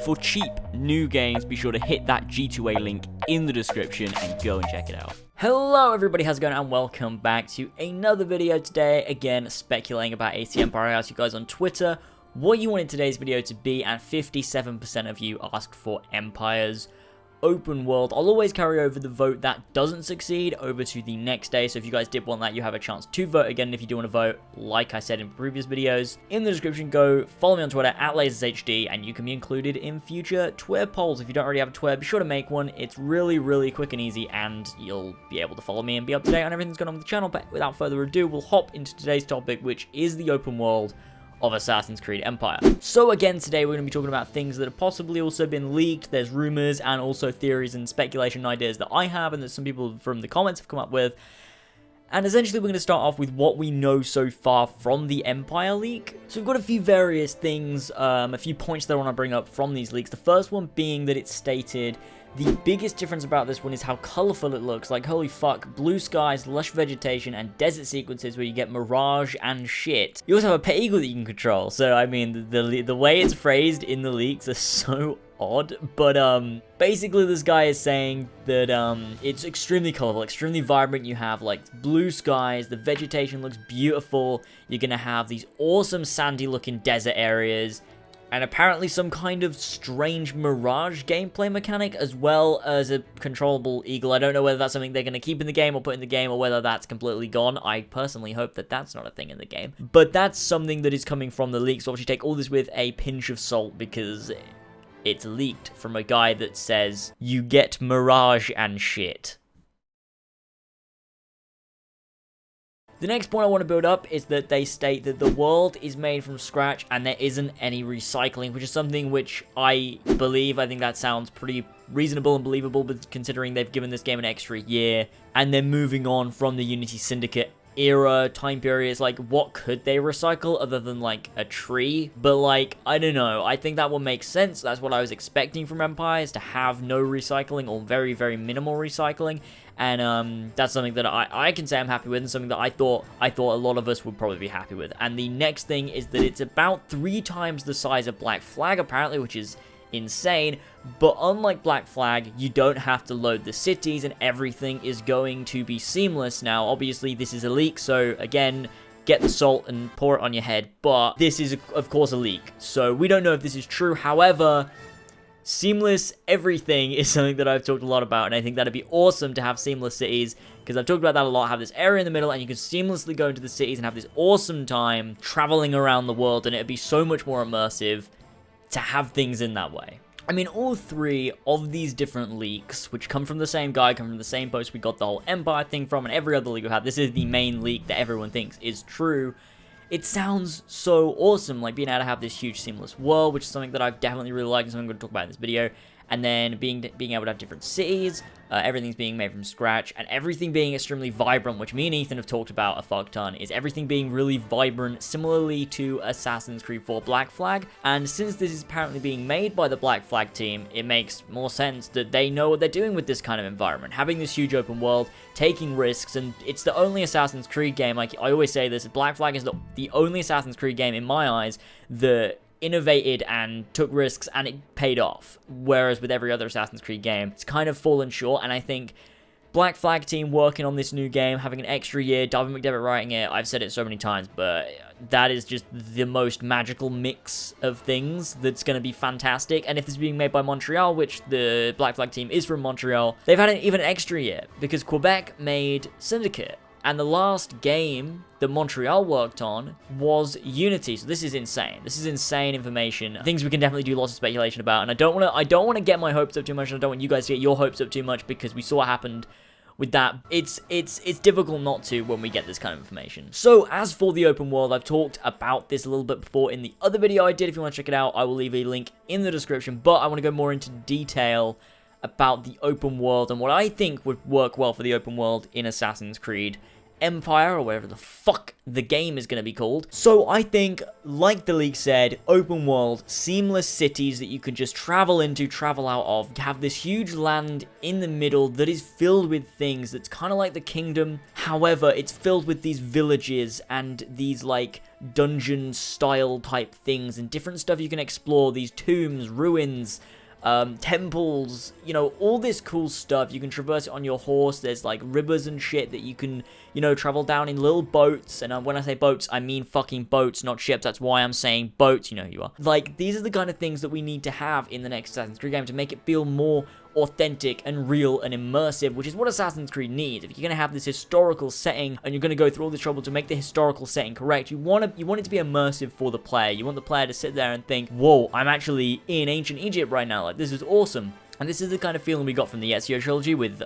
For cheap new games, be sure to hit that G2A link in the description and go and check it out. Hello everybody, how's it going, and welcome back to another video today. Again, speculating about AC Empire. I asked you guys on Twitter what you wanted today's video to be, and 57% of you asked for Empire's open world. I'll always carry over the vote that doesn't succeed over to the next day, so if you guys did want that, you have a chance to vote again. And if you do want to vote, like I said in previous videos, in the description, go follow me on Twitter at LazerzZSkype, and you can be included in future Twitter polls. If you don't already have a Twitter, be sure to make one. It's really quick and easy, and you'll be able to follow me and be up to date on everything that's going on with the channel. But without further ado, we'll hop into today's topic, which is the open world of Assassin's Creed Empire. So again, today we're going to be talking about things that have possibly also been leaked. There's rumors and also theories and speculation ideas that I have and that some people from the comments have come up with. And essentially we're going to start off with what we know so far from the Empire leak. So we've got a few various things, a few points that I want to bring up from these leaks. The first one being that it's stated the biggest difference about this one is how colorful it looks. Like, holy fuck, blue skies, lush vegetation, and desert sequences where you get mirage and shit. You also have a pet eagle that you can control. So, I mean, the way it's phrased in the leaks is so odd. But, basically this guy is saying that, it's extremely colorful, extremely vibrant. You have, like, blue skies, the vegetation looks beautiful. You're gonna have these awesome sandy-looking desert areas, and apparently some kind of strange mirage gameplay mechanic, as well as a controllable eagle. I don't know whether that's something they're going to keep in the game or put in the game, or whether that's completely gone. I personally hope that that's not a thing in the game. But that's something that is coming from the leaks. So obviously take all this with a pinch of salt, because it's leaked from a guy that says, you get mirage and shit. The next point I want to build up is that they state that the world is made from scratch and there isn't any recycling, which is something which I believe. I think that sounds pretty reasonable and believable, but considering they've given this game an extra year and they're moving on from the Unity Syndicate era time periods, like, what could they recycle other than, like, a tree? But, like, I don't know. I think that will make sense. That's what I was expecting from Empire, is to have no recycling or very minimal recycling. And that's something that I can say I'm happy with, and something that I thought a lot of us would probably be happy with. And the next thing is that it's about 3 times the size of Black Flag, apparently, which is insane. But unlike Black Flag, you don't have to load the cities, and everything is going to be seamless. Now, obviously, this is a leak, so again, get the salt and pour it on your head. But this is, of course, a leak, so we don't know if this is true. However, seamless everything is something that I've talked a lot about, and I think that'd be awesome to have seamless cities, because I've talked about that a lot. Have this area in the middle, and you can seamlessly go into the cities and have this awesome time traveling around the world, and it'd be so much more immersive to have things in that way. I mean, all 3 of these different leaks, which come from the same guy, come from the same post we got the whole Empire thing from, and every other leak we've had, this is the main leak that everyone thinks is true. It sounds so awesome, like being able to have this huge seamless world, which is something that I've definitely really liked, and something I'm going to talk about in this video. And then being able to have different cities, everything's being made from scratch, and everything being extremely vibrant, which me and Ethan have talked about a fuck ton, is everything being really vibrant, similarly to Assassin's Creed 4 Black Flag. And since this is apparently being made by the Black Flag team, it makes more sense that they know what they're doing with this kind of environment, having this huge open world, taking risks. And it's the only Assassin's Creed game, like I always say this, Black Flag is the only Assassin's Creed game in my eyes that innovated and took risks, and it paid off. Whereas with every other Assassin's Creed game, it's kind of fallen short. And I think Black Flag team working on this new game, having an extra year, Darwin McDevitt writing it, I've said it so many times, but that is just the most magical mix of things that's going to be fantastic. And if it's being made by Montreal, which the Black Flag team is from Montreal, they've had even an extra year, because Quebec made Syndicate. And the last game that Montreal worked on was Unity. So this is insane. This is insane information. Things we can definitely do lots of speculation about. And I don't want to get my hopes up too much. And I don't want you guys to get your hopes up too much, because we saw what happened with that. It's difficult not to when we get this kind of information. So as for the open world, I've talked about this a little bit before in the other video I did. If you want to check it out, I will leave a link in the description. But I want to go more into detail about the open world and what I think would work well for the open world in Assassin's Creed Empire, or whatever the fuck the game is going to be called. So I think, like the leak said, open world, seamless cities that you can just travel into, travel out of, have this huge land in the middle that is filled with things that's kind of like the kingdom. However, it's filled with these villages and these, like, dungeon style type things and different stuff you can explore, these tombs, ruins, temples, you know, all this cool stuff. You can traverse it on your horse. There's like rivers and shit that you can, you know, travel down in little boats. And when I say boats, I mean fucking boats, not ships. That's why I'm saying boats. You know who you are. Like, these are the kind of things that we need to have in the next Assassin's Creed game to make it feel more authentic and real and immersive, which is what Assassin's Creed needs. If you're going to have this historical setting and you're going to go through all this trouble to make the historical setting correct, you want it to be immersive for the player. You want the player to sit there and think, whoa, I'm actually in ancient Egypt right now. Like, this is awesome. And this is the kind of feeling we got from the Ezio trilogy with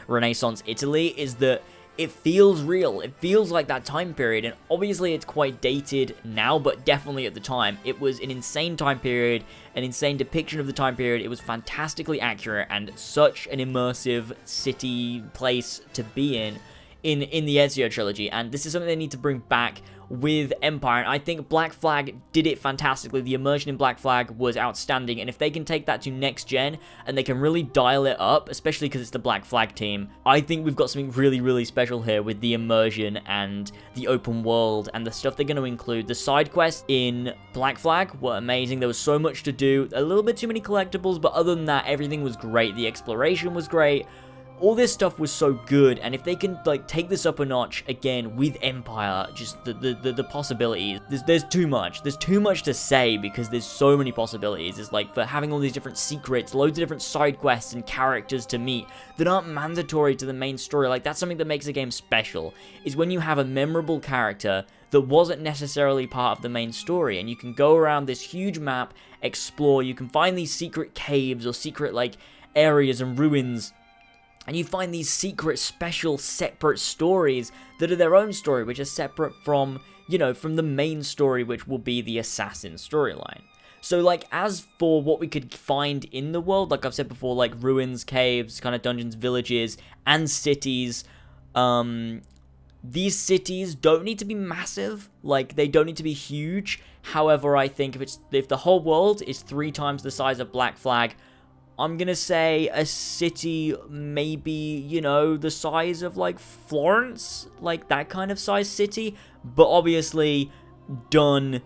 Renaissance Italy, is that it feels real. It feels like that time period, and obviously it's quite dated now, but definitely at the time, it was an insane time period, an insane depiction of the time period. It was fantastically accurate and such an immersive city place to be in the Ezio trilogy, and this is something they need to bring back with Empire, and I think Black Flag did it fantastically. The immersion in Black Flag was outstanding, and if they can take that to next gen, and they can really dial it up, especially because it's the Black Flag team, I think we've got something really, really special here with the immersion and the open world, and the stuff they're going to include. The side quests in Black Flag were amazing. There was so much to do, a little bit too many collectibles, but other than that, everything was great. The exploration was great. All this stuff was so good, and if they can like take this up a notch again with Empire, just the possibilities, there's too much. There's too much to say because there's so many possibilities. It's like for having all these different secrets, loads of different side quests and characters to meet that aren't mandatory to the main story. Like, that's something that makes a game special, is when you have a memorable character that wasn't necessarily part of the main story, and you can go around this huge map, explore, you can find these secret caves or secret like areas and ruins, and you find these secret, special, separate stories that are their own story, which are separate from, you know, from the main story, which will be the assassin storyline. So, like, as for what we could find in the world, like I've said before, like ruins, caves, kind of dungeons, villages, and cities, these cities don't need to be massive, like, they don't need to be huge. However, I think if the whole world is 3 times the size of Black Flag, I'm gonna say a city maybe, you know, the size of, like, Florence, like, that kind of size city, but obviously done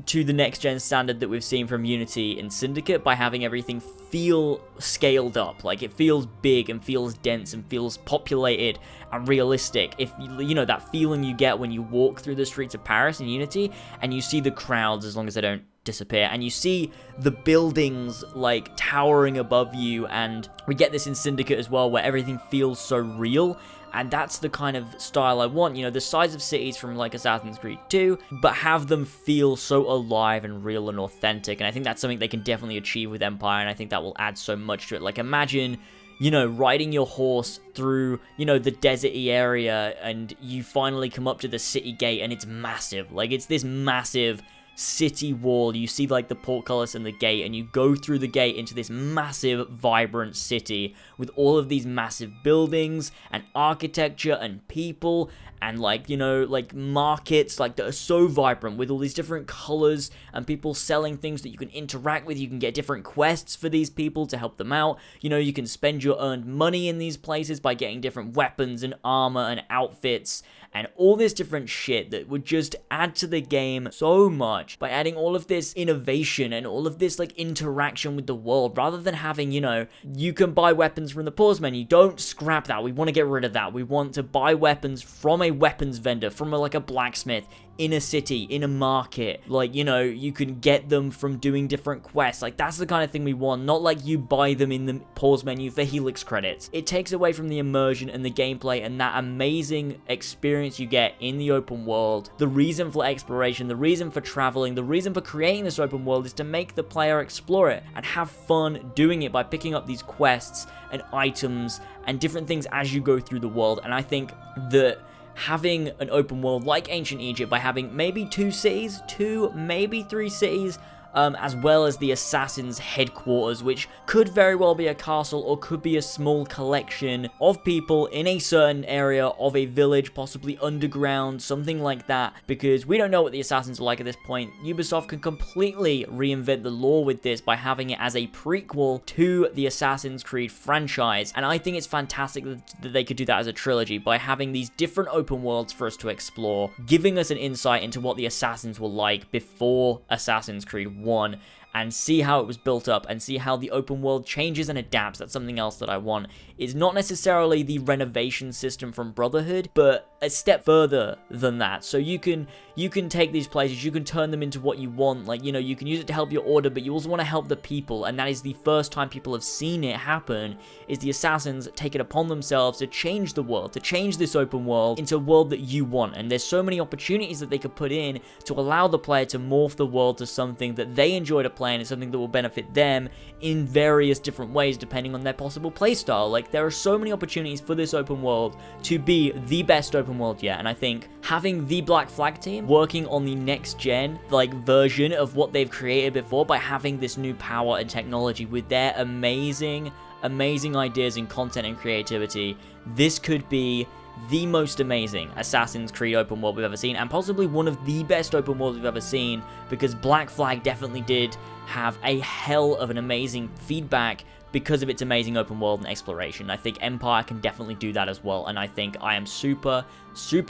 to the next-gen standard that we've seen from Unity and Syndicate by having everything feel scaled up. Like, it feels big and feels dense and feels populated and realistic. If, you know, that feeling you get when you walk through the streets of Paris in Unity and you see the crowds, as long as they don't disappear, and you see the buildings like towering above you, and we get this in Syndicate as well, where everything feels so real. And that's the kind of style I want, you know, the size of cities from like Assassin's Creed 2, but have them feel so alive and real and authentic. And I think that's something they can definitely achieve with Empire, and I think that will add so much to it. Like, imagine, you know, riding your horse through, you know, the deserty area, and you finally come up to the city gate, and it's massive. Like, it's this massive city wall. You see like the portcullis and the gate, and you go through the gate into this massive, vibrant city with all of these massive buildings and architecture and people and, like, you know, like markets like that are so vibrant with all these different colors and people selling things that you can interact with. You can get different quests for these people to help them out. You know, you can spend your earned money in these places by getting different weapons and armor and outfits and all this different shit that would just add to the game so much by adding all of this innovation and all of this like interaction with the world, rather than having, you know, you can buy weapons from the pause menu. Don't scrap that. We want to get rid of that. We want to buy weapons from a weapons vendor, from like a blacksmith in a city, in a market. Like, you know, you can get them from doing different quests. Like, that's the kind of thing we want, not like you buy them in the pause menu for Helix credits. It takes away from the immersion and the gameplay and that amazing experience you get in the open world. The reason for exploration, the reason for traveling, the reason for creating this open world is to make the player explore it and have fun doing it by picking up these quests and items and different things as you go through the world. And I think that having an open world like Ancient Egypt, by having maybe 2 cities, 2, maybe 3 cities, as well as the Assassin's headquarters, which could very well be a castle or could be a small collection of people in a certain area of a village, possibly underground, something like that, because we don't know what the Assassins are like at this point. Ubisoft can completely reinvent the lore with this by having it as a prequel to the Assassin's Creed franchise, and I think it's fantastic that they could do that as a trilogy by having these different open worlds for us to explore, giving us an insight into what the Assassins were like before Assassin's Creed 1, and see how it was built up, and see how the open world changes and adapts. That's something else that I want. It's not necessarily the renovation system from Brotherhood, but a step further than that. So you can take these places, you can turn them into what you want. Like, you know, you can use it to help your order, but you also want to help the people, and that is the first time people have seen it happen, is the Assassins take it upon themselves to change the world, to change this open world into a world that you want. And there's so many opportunities that they could put in to allow the player to morph the world to something that they enjoy to play, and it's something that will benefit them in various different ways depending on their possible playstyle. Like, there are so many opportunities for this open world to be the best open world yet, and I think having the Black Flag team working on the next gen like version of what they've created before, by having this new power and technology with their amazing ideas and content and creativity, this could be the most amazing Assassin's Creed open world we've ever seen, and possibly one of the best open worlds we've ever seen, because Black Flag definitely did have a hell of an amazing feedback because of its amazing open world and exploration. I think Empire can definitely do that as well, and I think I am super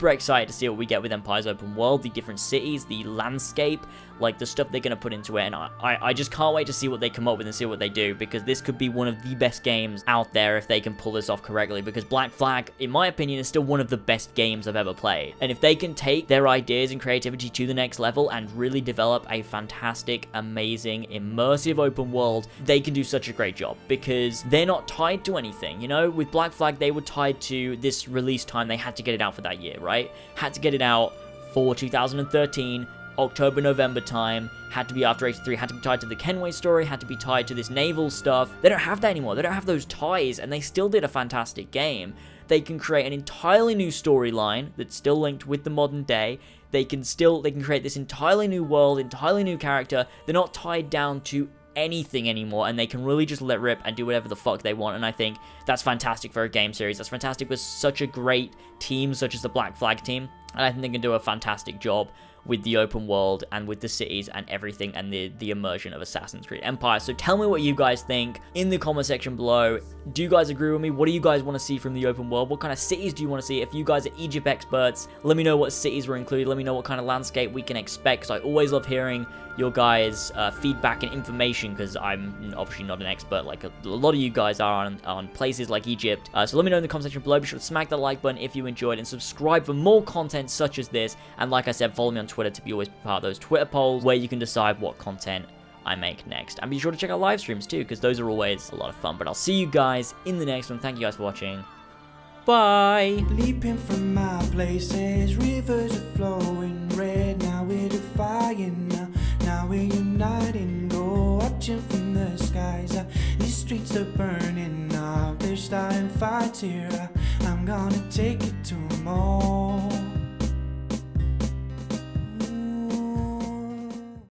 excited to see what we get with Empire's open world, the different cities, the landscape, like the stuff they're going to put into it, and I just can't wait to see what they come up with and see what they do, because this could be one of the best games out there if they can pull this off correctly, because Black Flag, in my opinion, is still one of the best games I've ever played, and if they can take their ideas and creativity to the next level and really develop a fantastic, amazing, immersive open world, they can do such a great job, because they're not tied to anything. You know, with Black Flag, they were tied to this release time. They had to get it out for that year, right? Had to get it out for 2013, October, November time, had to be after 83, had to be tied to the Kenway story, had to be tied to this naval stuff. They don't have that anymore. They don't have those ties, and they still did a fantastic game. They can create an entirely new storyline that's still linked with the modern day. They can create this entirely new world, entirely new character. They're not tied down to anything anymore, and they can really just let rip and do whatever the fuck they want, and I think that's fantastic for a game series. That's fantastic with such a great team such as the Black Flag team, and I think they can do a fantastic job with the open world and with the cities and everything, and the immersion of Assassin's Creed Empire. So tell me what you guys think in the comment section below. Do you guys agree with me? What do you guys want to see from the open world? What kind of cities do you want to see? If you guys are Egypt experts, let me know what cities were included. Let me know what kind of landscape we can expect, because I always love hearing your guys' feedback and information, because I'm obviously not an expert like a lot of you guys are on places like Egypt. So let me know in the comment section below. Be sure to smack that like button if you enjoyed, and subscribe for more content such as this. And like I said, follow me on Twitter to be always part of those Twitter polls where you can decide what content I make next. And be sure to check out live streams too, because those are always a lot of fun. But I'll see you guys in the next one. Thank you guys for watching. Bye. Leaping from my places, rivers are flowing red. Now we're defying, now we're uniting. Go watching from the skies. These streets are burning up. They're starting fights here. I'm gonna take it to them all.